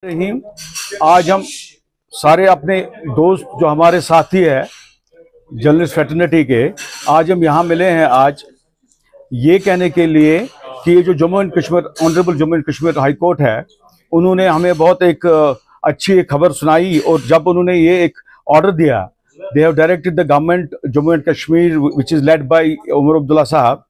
रहीम। आज हम सारे अपने दोस्त जो हमारे साथी है जर्नलिस्ट फ्रेटर्निटी के, आज हम यहाँ मिले हैं आज ये कहने के लिए कि ये जो Jammu and Kashmir honourable Jammu and Kashmir high court है, उन्होंने हमें बहुत एक अच्छी खबर सुनाई। और जब उन्होंने ये एक ऑर्डर दिया, they have directed the government Jammu and Kashmir which is led by Omar Abdullah साहब,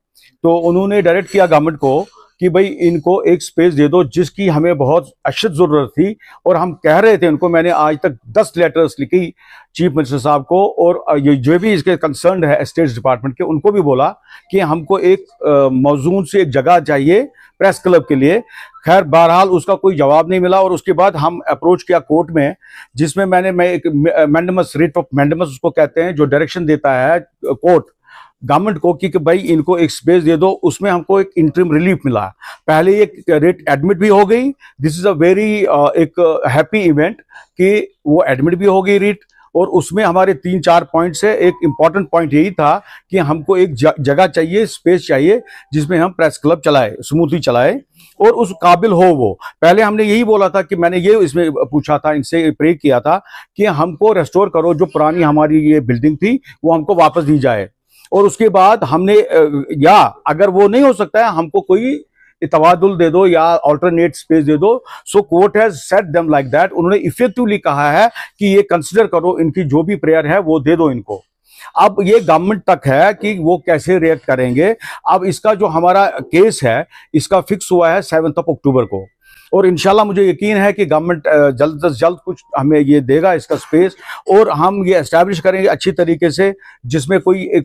तो उन्होंने डायरेक्ट किया गवर्नमेंट को कि भाई इनको एक स्पेस दे दो जिसकी हमें बहुत अशद जरूरत थी। और हम कह रहे थे उनको, मैंने आज तक 10 लेटर्स लिखी चीफ मिनिस्टर साहब को, और ये जो भी इसके कंसर्न है स्टेट डिपार्टमेंट के, उनको भी बोला कि हमको एक मौजूद से एक जगह चाहिए प्रेस क्लब के लिए। खैर बहरहाल उसका कोई जवाब नहीं मिला। और उसके बाद हम अप्रोच किया कोर्ट में, जिसमें मैं एक मैंडेमस, रिट ऑफ मैंडेमस उसको कहते हैं, जो डायरेक्शन देता है कोर्ट गवर्नमेंट को कि भाई इनको एक स्पेस दे दो। उसमें हमको एक इंटरिम रिलीफ मिला। पहले एक रेट एडमिट भी हो गई। दिस इज अ वेरी एक हैप्पी इवेंट कि वो एडमिट भी हो गई रीट। और उसमें हमारे 3-4 पॉइंट से एक इंपॉर्टेंट पॉइंट यही था कि हमको एक जगह चाहिए, स्पेस चाहिए जिसमें हम प्रेस क्लब चलाए, स्मूथली चलाए और उस काबिल हो वो। पहले हमने यही बोला था कि मैंने ये इसमें पूछा था, इनसे प्रे किया था कि हमको रेस्टोर करो, जो पुरानी हमारी ये बिल्डिंग थी वो हमको वापस दी जाए। और उसके बाद हमने, या अगर वो नहीं हो सकता है हमको कोई तबादुल दे दो या अल्टरनेट स्पेस दे दो। So court has set them like that. उन्होंने इफेक्टिवली कहा है कि ये कंसिडर करो, इनकी जो भी प्रेयर है वो दे दो इनको। अब ये गवर्नमेंट तक है कि वो कैसे रिएक्ट करेंगे। अब इसका जो हमारा केस है इसका फिक्स हुआ है 7 अक्टूबर को, और इंशाल्लाह मुझे यकीन है कि गवर्नमेंट जल्द से जल्द कुछ हमें ये देगा इसका स्पेस, और हम ये एस्टैब्लिश करेंगे अच्छी तरीके से जिसमें कोई एक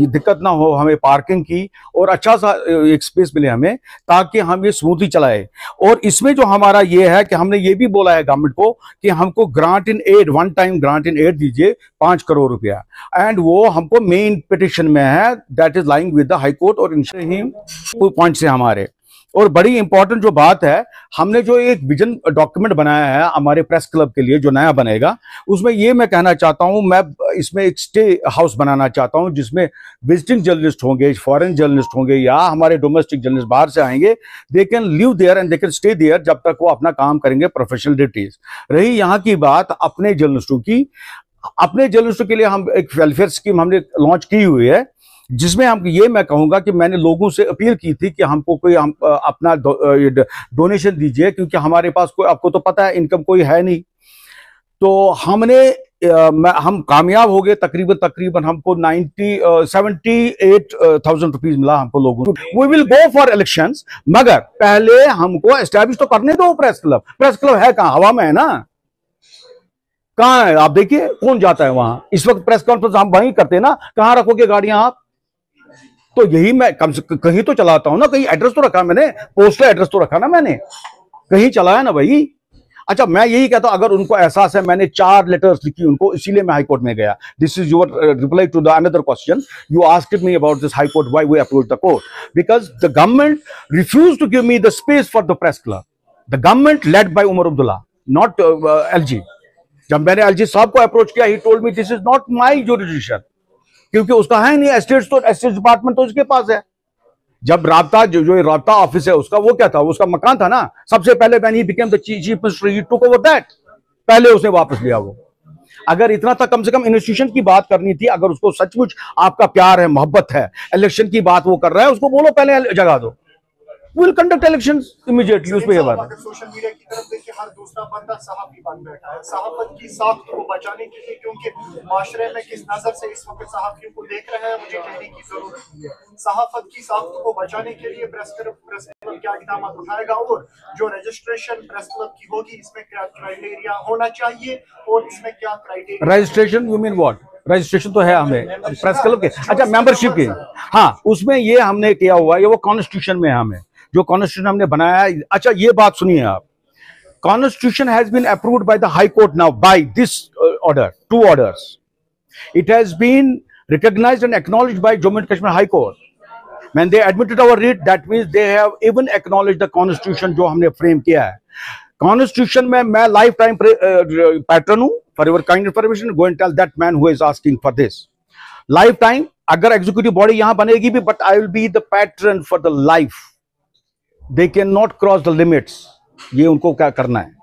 दिक्कत ना हो हमें पार्किंग की, और अच्छा सा एक स्पेस मिले हमें ताकि हम ये स्मूथली चलाए। और इसमें जो हमारा ये है कि हमने ये भी बोला है गवर्नमेंट को कि हमको grant in aid, one time grant in aid दीजिए 5 करोड़ रुपया, एंड वो हमको मेन पिटिशन में है, that is lying with the high court. और इंशाल्लाह पॉइंट से हमारे, और बड़ी इंपॉर्टेंट जो बात है, हमने जो एक विजन डॉक्यूमेंट बनाया है हमारे प्रेस क्लब के लिए जो नया बनेगा, उसमें ये मैं कहना चाहता हूं, मैं इसमें एक स्टे हाउस बनाना चाहता हूं जिसमें विजिटिंग जर्नलिस्ट होंगे, फॉरेन जर्नलिस्ट होंगे या हमारे डोमेस्टिक जर्नलिस्ट बाहर से आएंगे, they can live there and they can stay there जब तक वो अपना काम करेंगे प्रोफेशनल ड्यूटीज। रही यहाँ की बात अपने जर्नलिस्टों की, अपने जर्नलिस्टों के लिए हम एक वेलफेयर स्कीम हमने लॉन्च की हुई है, जिसमें हम ये मैं कहूंगा कि मैंने लोगों से अपील की थी कि हमको कोई अपना डोनेशन दीजिए, क्योंकि हमारे पास कोई, आपको तो पता है, इनकम कोई है नहीं। तो हमने हम कामयाब हो गए। तकरीबन हमको 78,000 रुपीज मिला हमको लोगों को। We will go for elections, मगर पहले हमको एस्टैब्लिश तो करने दो प्रेस क्लब। प्रेस क्लब है कहाँ? हवा में है ना, कहाँ है? आप देखिए कौन जाता है वहां। इस वक्त प्रेस कॉन्फ्रेंस हम वहीं करते हैं ना, कहां रखोगे गाड़ियां आप? तो यही मैं कम से कहीं तो चलाता हूं ना, कहीं एड्रेस तो रखा मैंने, पोस्टल एड्रेस तो रखा ना मैंने, कहीं चलाया ना भाई। अच्छा, मैं यही कहता हूं, अगर उनको एहसास है, मैंने 4 लेटर्स लिखी उनको, इसीलिए मैं हाईकोर्ट में गया। This is your reply to the another question you asked me about this high court, why we approach the court, because the government refuse to give me the space for the press club. The government led by Omar Abdullah, not LG. जब मैंने LG साहब को approach किया, he told me this is not my jurisdiction, क्योंकि उसका है नहीं, estate department तो उसके पास है। जब राब्ता जो राब्ता ऑफिस है उसका, वो क्या था, उसका मकान था ना। सबसे पहले when he became the chief minister, he took over that, पहले उसने वापस लिया वो। अगर इतना तक कम से कम इंस्टीट्यूशन की बात करनी थी, अगर उसको सचमुच आपका प्यार है, मोहब्बत है, इलेक्शन की बात वो कर रहा है, उसको बोलो पहले जगह दो। We'll conduct elections immediately। उस पे ये बात है। सोशल मीडिया की तरफ देखिए, हर दूसरा बंदा सहाफी बन बैठा है सहाफत की साख्त को बचाने के लिए, क्योंकि माशरे में किस नजर से इस वक्त सहाफियों को देख रहे हैं मुझे कहने की जरूरत नहीं है। सहाफत की साख्त को बचाने के लिए प्रेस क्लब क्या इक़दाम उठाएगा, और जो रजिस्ट्रेशन प्रेस क्लब की होगी इसमें क्या क्राइटेरिया होना चाहिए, और इसमें क्या criteria? Registration, you mean what? Registration तो है हमें प्रेस क्लब के, अच्छा मेंबरशिप के, हाँ, उसमें ये हमने किया हुआ है, ये वो कॉन्स्टिट्यूशन में हमें जो कॉन्स्टिट्यूशन हमने बनाया है। अच्छा, ये बात सुनिए आप, constitution has been approved by the high court now by this order, 2 orders. It has been recognised and acknowledged by Jammu and Kashmir high court. When they admitted our writ, that means they have even acknowledged the constitution जो हमने frame किया है। Constitution में मैं life time patron हूं। For your kind information, go and tell that man who is asking for this. Life time, अगर executive body यहां बनेगी भी, but I will be the pattern for the life. They can not cross the limits, ये उनको क्या करना है।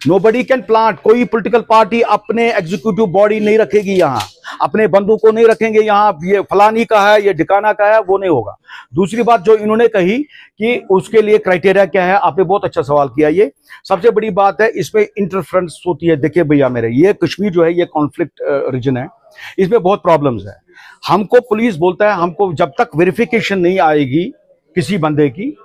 Nobody can plant, कोई पॉलिटिकल पार्टी अपने एग्जीक्यूटिव बॉडी नहीं रखेगी यहाँ, अपने बंदों को नहीं रखेंगे यहाँ, ये फलानी का है, ये ढिकाना का है, वो नहीं होगा। दूसरी बात जो इन्होंने कही कि उसके लिए क्राइटेरिया क्या है, आपने बहुत अच्छा सवाल किया। ये सबसे बड़ी बात है, इसमें इंटरफ्रेंस होती है। देखिए भैया मेरे, ये कश्मीर जो है ये कॉन्फ्लिक्ट रीजन है, इसमें बहुत प्रॉब्लम्स है। हमको पुलिस बोलता है, हमको जब तक वेरिफिकेशन नहीं आएगी किसी बंदे की,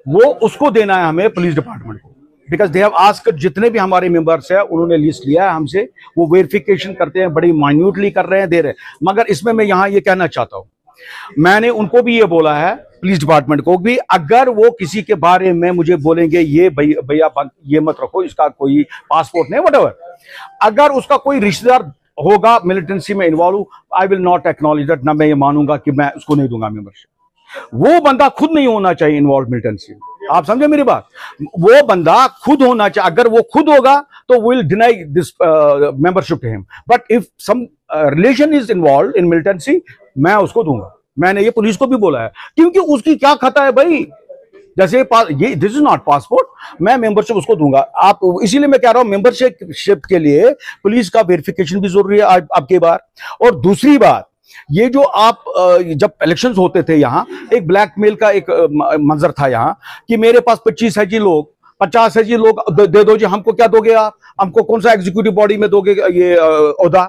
वो उसको देना है हमें पुलिस डिपार्टमेंट को, बिकॉज दे हैव आस्क्ड, जितने भी हमारे मेंबर्स हैं उन्होंने लिस्ट लिया है हमसे, वो वेरिफिकेशन करते हैं, बड़ी माइन्यूटली कर रहे हैं, दे रहे हैं। मगर इसमें मैं यहाँ ये कहना चाहता हूँ, मैंने उनको भी ये बोला है, पुलिस डिपार्टमेंट को भी, अगर वो किसी के बारे में मुझे बोलेंगे ये भैया ये मत रखो, इसका कोई पासपोर्ट नहीं, व्हाटएवर, अगर उसका कोई रिश्तेदार होगा मिलिटेंसी में involve, I will not acknowledge that, ना मैं ये मानूंगा कि मैं उसको नहीं दूंगा मेंबरशिप। वो बंदा खुद नहीं होना चाहिए इन्वॉल्व मिलिटेंसी में, आप समझे मेरी बात, वो बंदा खुद होना चाहिए। अगर वो खुद होगा तो will deny this membership to him, but if some relation is involve in militancy, मैं उसको दूंगा। मैंने ये पुलिस को भी बोला है, क्योंकि उसकी क्या खता है भाई, जैसे ये दिस इज नॉट पासपोर्ट, मैं मेंबरशिप उसको दूंगा। आप, इसीलिए मैं कह रहा हूं मेंबरशिप के लिए पुलिस का वेरिफिकेशन भी जरूरी है आपके बार। और दूसरी बात, ये जो आप जब इलेक्शंस होते थे यहाँ, एक ब्लैकमेल का एक मंजर था यहाँ कि मेरे पास 25 है जी लोग, 50 है जी लोग, दे दो जी, हमको क्या दोगे आप, हमको कौन सा एग्जीक्यूटिव बॉडी में दोगे ये ओहदा,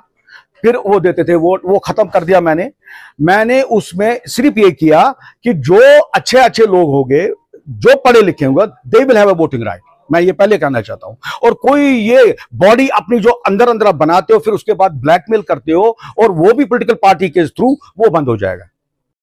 फिर वो देते थे। वो खत्म कर दिया मैंने उसमें सिर्फ ये किया कि जो अच्छे अच्छे लोग होंगे, जो पढ़े लिखे होंगे, they will have a voting right. मैं ये पहले कहना चाहता हूं। और कोई ये बॉडी अपनी जो अंदर अंदर आप बनाते हो, फिर उसके बाद ब्लैकमेल करते हो, और वो भी पॉलिटिकल पार्टी के थ्रू, वो बंद हो जाएगा।